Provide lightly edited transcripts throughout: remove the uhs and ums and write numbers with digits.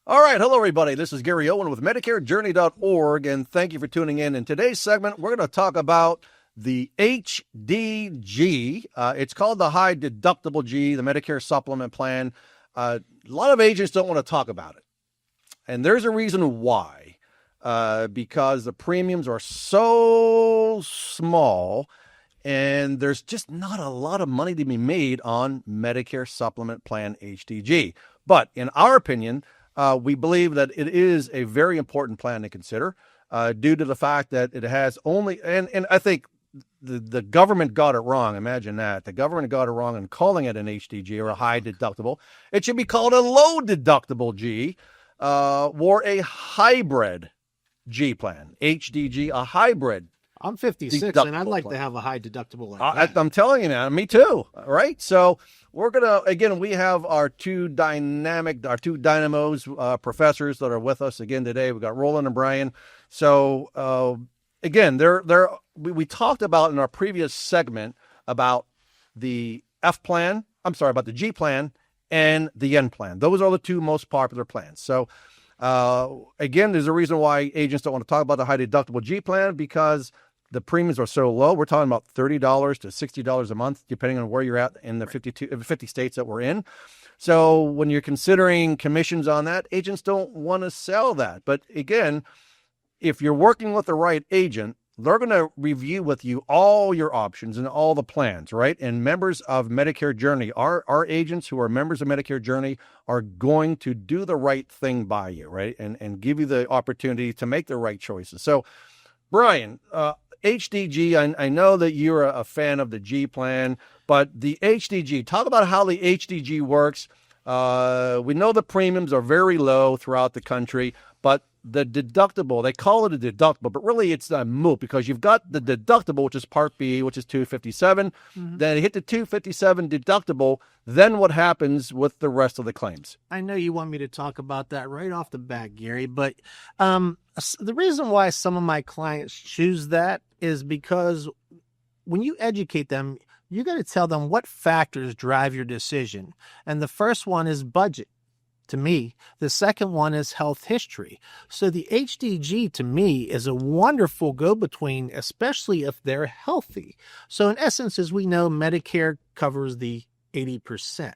All right. Hello, everybody. This is Gary Owen with MedicareJourney.org, and thank you for tuning in. In today's segment, we're going to talk about the HDG. It's called the High Deductible G, the Medicare Supplement Plan. A lot of agents don't want to talk about it, and there's a reason why. Because the premiums are so small, and there's just not a lot of money to be made on Medicare Supplement Plan HDG. But in our opinion, we believe that it is a very important plan to consider due to the fact that it has only, and I think the government got it wrong. Imagine that. The government got it wrong in calling it an HDG or a high deductible. It should be called a low deductible G or a hybrid G plan. HDG, a hybrid. I'm 56 and I'd like to have a high deductible like that. I'm telling you, man, me too. Right. So we're going to, again, we have our two dynamos, professors that are with us again today. We've got Roland and Brian. So, again, we talked about in our previous segment about the about the G plan and the N plan. Those are the two most popular plans. So, again, there's a reason why agents don't want to talk about the high deductible G plan because the premiums are so low. We're talking about $30 to $60 a month, depending on where you're at in the 50 states that we're in. So when you're considering commissions on that, agents don't want to sell that. But again, if you're working with the right agent, they're going to review with you all your options and all the plans, right? And members of Medicare Journey, our agents who are members of Medicare Journey are going to do the right thing by you, right? And give you the opportunity to make the right choices. So, Brian, HDG, I know that you're a fan of the G plan, but the HDG, talk about how the HDG works. We know the premiums are very low throughout the country, but the deductible, they call it a deductible, but really it's a moot because you've got the deductible, which is Part B, which is $257. Then you hit the $257 deductible. Then what happens with the rest of the claims? I know you want me to talk about that right off the bat, Gary, but the reason why some of my clients choose that is because when you educate them, you got to tell them what factors drive your decision. And the first one is budget. To me, the second one is health history. So the HDG to me is a wonderful go-between, especially if they're healthy. So in essence, as we know, Medicare covers the 80%.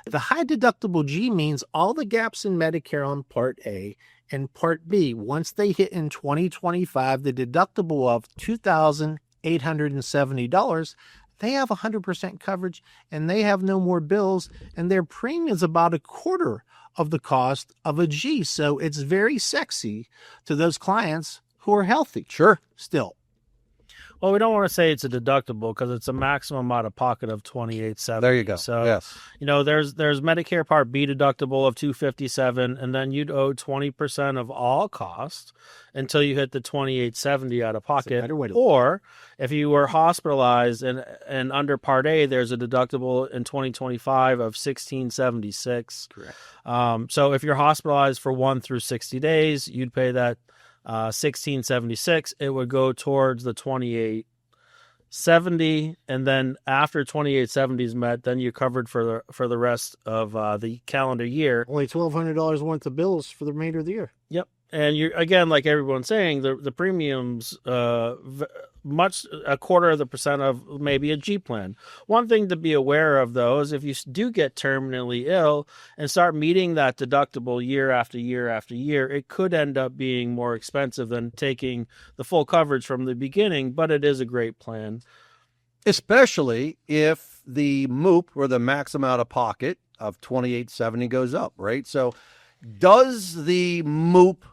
The high deductible G means all the gaps in Medicare on Part A and Part B, once they hit in 2025, the deductible of $2,870, they have 100% coverage and they have no more bills, and their premium is about a quarter of the cost of a G. So it's very sexy to those clients who are healthy. Sure. Still. Well, we don't want to say it's a deductible because it's a maximum out of pocket of $2,870. There you go. So, yes. There's Medicare Part B deductible of $257, and then you'd owe 20% of all costs until you hit the $2,870 out of pocket. Or if you were hospitalized and under Part A, there's a deductible in 2025 of $1,676. Correct. So if you're hospitalized for 1 through 60 days, you'd pay that $1,676. It would go towards the $2,870, and then after $2,870 is met, then you're covered for the rest of the calendar year. Only $1,200 worth of bills for the remainder of the year. Yep. And you're, again, like everyone's saying, the premiums much a quarter of the percent of maybe a G plan. One thing to be aware of, though, is if you do get terminally ill and start meeting that deductible year after year after year, it could end up being more expensive than taking the full coverage from the beginning, but it is a great plan. Especially if the MOOP, or the maximum out of pocket of $2,870, goes up, right? So does the MOOP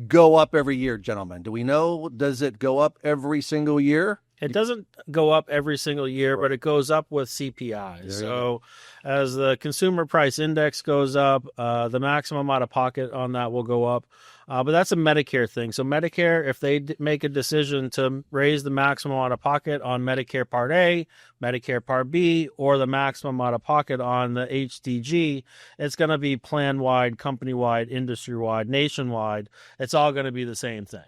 go up every year, gentlemen? Do we know, does it go up every single year? It doesn't go up every single year, but it goes up with CPI. So as the consumer price index goes up, the maximum out of pocket on that will go up. But that's a Medicare thing. So Medicare, if they make a decision to raise the maximum out of pocket on Medicare Part A, Medicare Part B, or the maximum out of pocket on the HDG, it's going to be plan-wide, company-wide, industry-wide, nationwide. It's all going to be the same thing.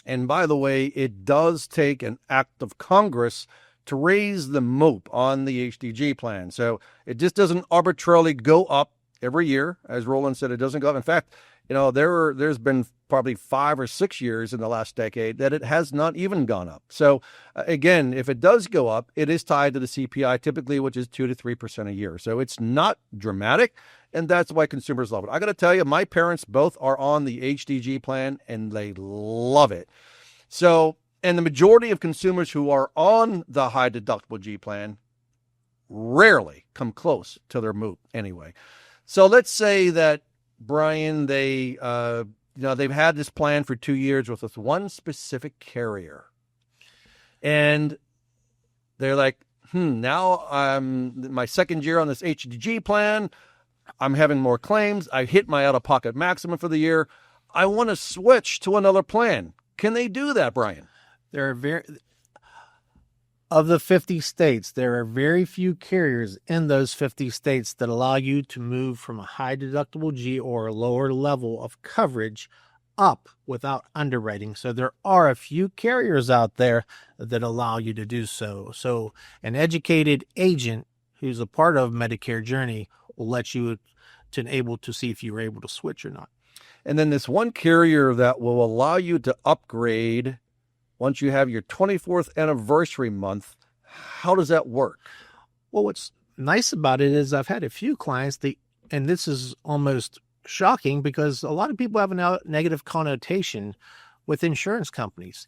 And by the way, it does take an act of Congress to raise the MOOP on the HDG plan. So it just doesn't arbitrarily go up every year. As Roland said, it doesn't go up. In fact, there's been probably 5 or 6 years in the last decade that it has not even gone up. So again, if it does go up, it is tied to the CPI typically, which is 2 to 3% a year. So it's not dramatic. And that's why consumers love it. I got to tell you, my parents both are on the HDG plan and they love it. So, and the majority of consumers who are on the high deductible G plan rarely come close to their MOOP anyway. So let's say that, Brian, they've had this plan for 2 years with this one specific carrier. And they're like, now I'm my second year on this HDG plan. I'm having more claims. I hit my out-of-pocket maximum for the year. I want to switch to another plan. Can they do that, Brian? Of the 50 states, there are very few carriers in those 50 states that allow you to move from a high deductible G or a lower level of coverage up without underwriting. So there are a few carriers out there that allow you to do so. So an educated agent who's a part of Medicare Journey will let you to able to see if you're able to switch or not. And then this one carrier that will allow you to upgrade once you have your 24th anniversary month, how does that work? Well, what's nice about it is I've had a few clients, and this is almost shocking because a lot of people have a negative connotation with insurance companies.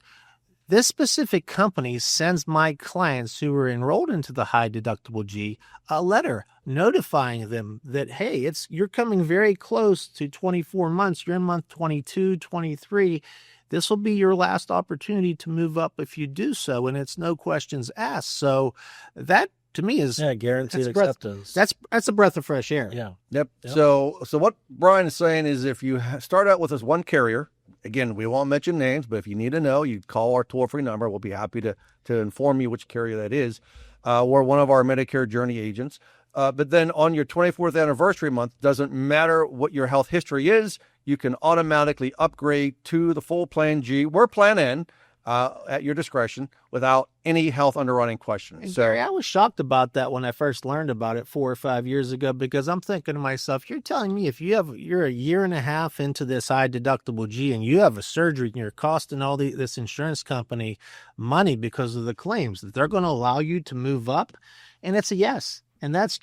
This specific company sends my clients who are enrolled into the high deductible G a letter notifying them that, hey, you're coming very close to 24 months. You're in month 22, 23. This will be your last opportunity to move up if you do so, and it's no questions asked. So that, to me, is guaranteed acceptance. That's a breath of fresh air. Yeah. Yep. So what Brian is saying is if you start out with this one carrier, again, we won't mention names, but if you need to know, you call our toll-free number. We'll be happy to inform you which carrier that is. We're one of our Medicare Journey agents. But then on your 24th anniversary month, doesn't matter what your health history is, you can automatically upgrade to the full Plan G. We're Plan N at your discretion without any health underwriting questions. And Gary, I was shocked about that when I first learned about it 4 or 5 years ago, because I'm thinking to myself, you're telling me if you're a year and a half into this high deductible G and you have a surgery and you're costing all this insurance company money because of the claims, that they're going to allow you to move up? And it's a yes. And that's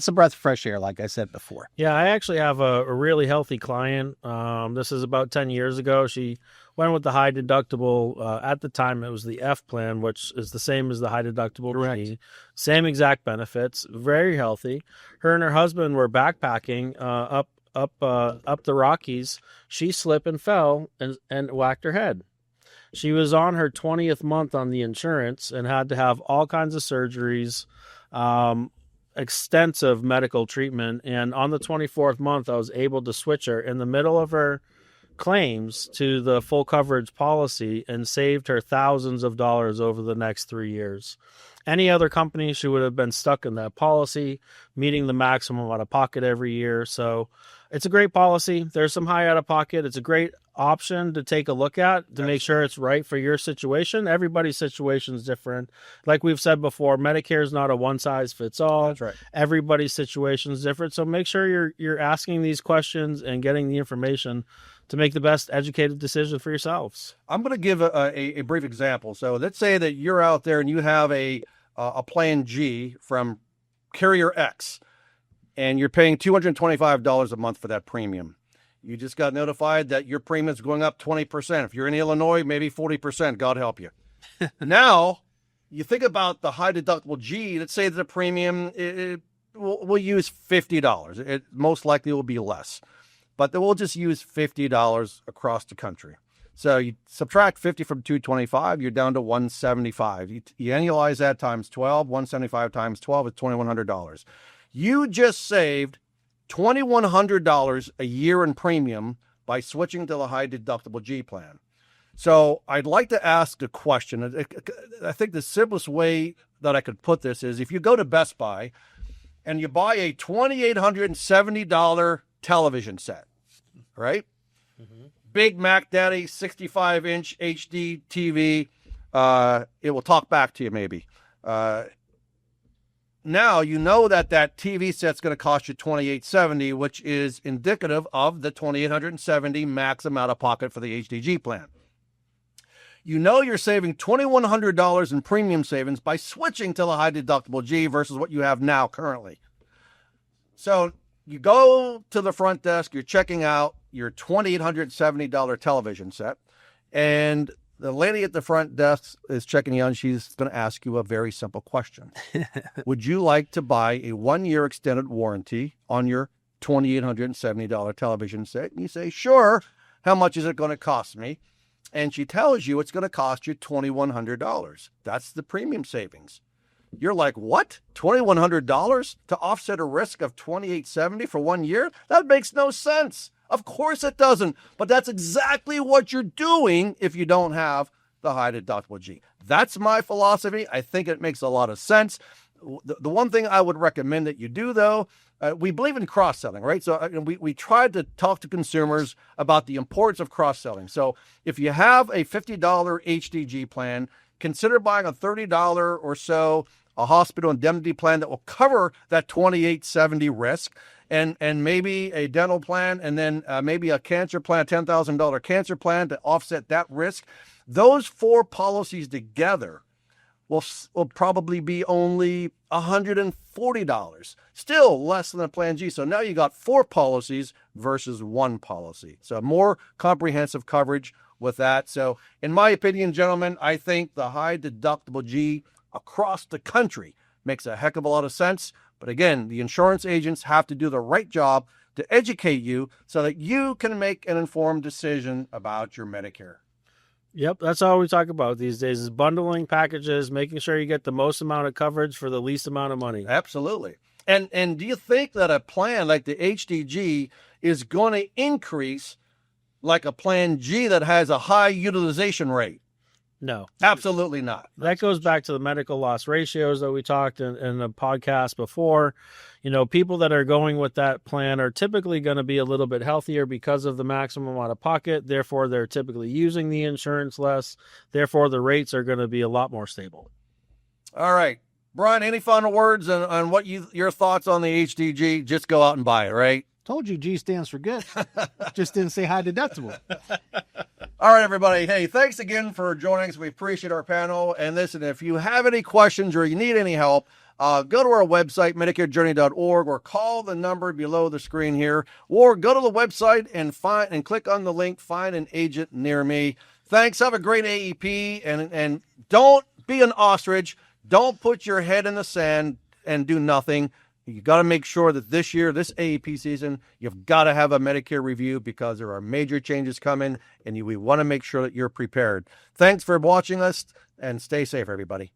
a breath of fresh air, like I said before. Yeah, I actually have a really healthy client. This is about 10 years ago. She went with the high deductible. At the time, it was the F plan, which is the same as the high deductible G. Same exact benefits, very healthy. Her and her husband were backpacking up the Rockies. She slipped and fell and whacked her head. She was on her 20th month on the insurance and had to have all kinds of surgeries, extensive medical treatment. And on the 24th month, I was able to switch her in the middle of her claims to the full coverage policy and saved her thousands of dollars over the next 3 years. Any other company, she would have been stuck in that policy, meeting the maximum out of pocket every year. So it's a great policy. There's some high out of pocket. It's a great option to take a look at to make sure it's right for your situation. Everybody's situation is different. Like we've said before, Medicare is not a one size fits all. That's right. Everybody's situation is different. So make sure you're asking these questions and getting the information to make the best educated decision for yourselves. I'm going to give a brief example. So let's say that you're out there and you have a Plan G from Carrier X, and you're paying $225 a month for that premium. You just got notified that your premium is going up 20%. If you're in Illinois, maybe 40%. God help you. Now, you think about the high deductible G. Let's say that the premium we'll use $50. It most likely will be less, but we'll just use $50 across the country. So you subtract 50 from 225, you're down to 175. You annualize that times 12, 175 times 12 is $2,100. You just saved $2,100 a year in premium by switching to the high deductible G plan. So I'd like to ask a question. I think the simplest way that I could put this is if you go to Best Buy and you buy a $2,870 television set, right? Mm-hmm. Big Mac Daddy 65-inch HD TV. It will talk back to you maybe. now you know that that TV set's going to cost you $2,870, which is indicative of the $2,870 max amount of pocket for the HDG plan. You know you're saving $2,100 in premium savings by switching to the high deductible G versus what you have now currently. So you go to the front desk, you're checking out your $2,870 television set, and the lady at the front desk is checking you out, and she's going to ask you a very simple question. Would you like to buy a 1-year extended warranty on your $2,870 television set? And you say, sure. How much is it going to cost me? And she tells you it's going to cost you $2,100. That's the premium savings. You're like, what? $2,100 to offset a risk of $2,870 for 1 year? That makes no sense. Of course it doesn't. But that's exactly what you're doing if you don't have the high deductible G. That's my philosophy. I think it makes a lot of sense. The one thing I would recommend that you do, though, we believe in cross-selling, right? So we tried to talk to consumers about the importance of cross-selling. So if you have a $50 HDG plan, consider buying a $30 or so a hospital indemnity plan that will cover that $2,870 risk, and maybe a dental plan, and then maybe a cancer plan, $10,000 cancer plan to offset that risk. Those 4 policies together will probably be only $140, still less than the Plan G. So now you got 4 policies versus 1 policy. So more comprehensive coverage with that. So in my opinion, gentlemen, I think the high deductible G across the country makes a heck of a lot of sense. But again, the insurance agents have to do the right job to educate you so that you can make an informed decision about your Medicare. Yep, that's all we talk about these days is bundling packages, making sure you get the most amount of coverage for the least amount of money. Absolutely. And do you think that a plan like the HDG is going to increase like a Plan G that has a high utilization rate? No, absolutely not. That goes back to the medical loss ratios that we talked in the podcast before. You know, people that are going with that plan are typically going to be a little bit healthier because of the maximum out of pocket. Therefore, they're typically using the insurance less. Therefore, the rates are going to be a lot more stable. All right. Brian, any final words on what your thoughts on the HDG? Just go out and buy it, right? Told you G stands for good. Just didn't say high deductible. All right, everybody. Hey, thanks again for joining us. We appreciate our panel. And listen, if you have any questions or you need any help, go to our website, MedicareJourney.org, or call the number below the screen here, or go to the website and click on the link, find an agent near me. Thanks. Have a great AEP, and don't be an ostrich. Don't put your head in the sand and do nothing. You got to make sure that this year, this AEP season, you've got to have a Medicare review because there are major changes coming, and we want to make sure that you're prepared. Thanks for watching us, and stay safe, everybody.